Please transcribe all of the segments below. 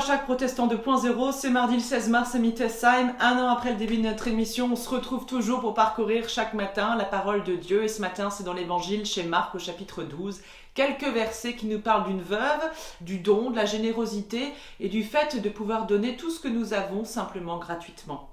Jacques Protestant 2.0, c'est mardi le 16 mars à Mittesheim. Un an après le début de notre émission, on se retrouve toujours pour parcourir chaque matin la parole de Dieu. Et ce matin, c'est dans l'évangile chez Marc au chapitre 12. Quelques versets qui nous parlent d'une veuve, du don, de la générosité et du fait de pouvoir donner tout ce que nous avons simplement gratuitement.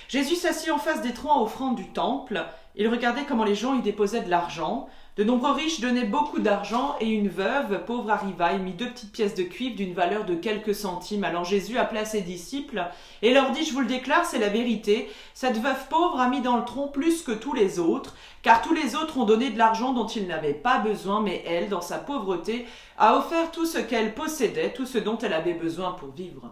Jésus s'assit en face des troncs à offrandes du temple. Il regardait comment les gens y déposaient de l'argent. De nombreux riches donnaient beaucoup d'argent et une veuve, pauvre, arriva et mit 2 petites pièces de cuivre d'une valeur de quelques centimes. Alors Jésus appela ses disciples et leur dit « Je vous le déclare, c'est la vérité. Cette veuve pauvre a mis dans le tronc plus que tous les autres, car tous les autres ont donné de l'argent dont ils n'avaient pas besoin, mais elle, dans sa pauvreté, a offert tout ce qu'elle possédait, tout ce dont elle avait besoin pour vivre. »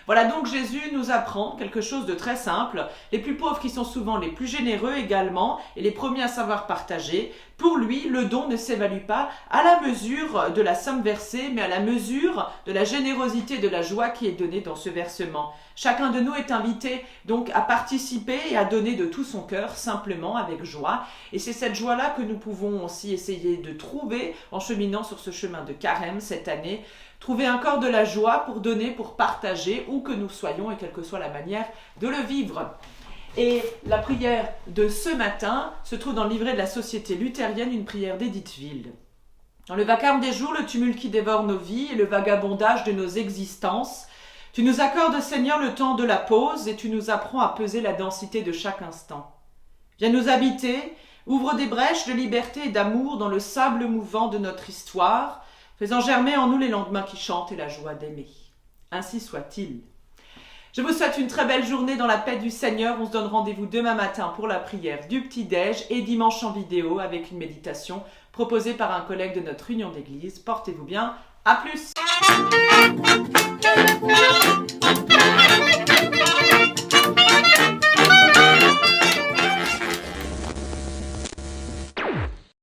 Voilà donc Jésus nous apprend quelque chose de très simple. Les plus pauvres qui sont souvent les plus généreux également et les premiers à savoir partager. Pour lui, le don ne s'évalue pas à la mesure de la somme versée, mais à la mesure de la générosité et de la joie qui est donnée dans ce versement. Chacun de nous est invité donc à participer et à donner de tout son cœur, simplement avec joie. Et c'est cette joie-là que nous pouvons aussi essayer de trouver en cheminant sur ce chemin de carême cette année. Trouver encore de la joie pour donner, pour partager, où que nous soyons et quelle que soit la manière de le vivre. Et la prière de ce matin se trouve dans le livret de la Société luthérienne, une prière d'Edith Ville. Dans le vacarme des jours, le tumulte qui dévore nos vies et le vagabondage de nos existences, tu nous accordes, Seigneur, le temps de la pause et tu nous apprends à peser la densité de chaque instant. Viens nous habiter, ouvre des brèches de liberté et d'amour dans le sable mouvant de notre histoire, faisant germer en nous les lendemains qui chantent et la joie d'aimer. Ainsi soit-il. Je vous souhaite une très belle journée dans la paix du Seigneur. On se donne rendez-vous demain matin pour la prière du petit-déj et dimanche en vidéo avec une méditation proposée par un collègue de notre union d'église. Portez-vous bien. À plus.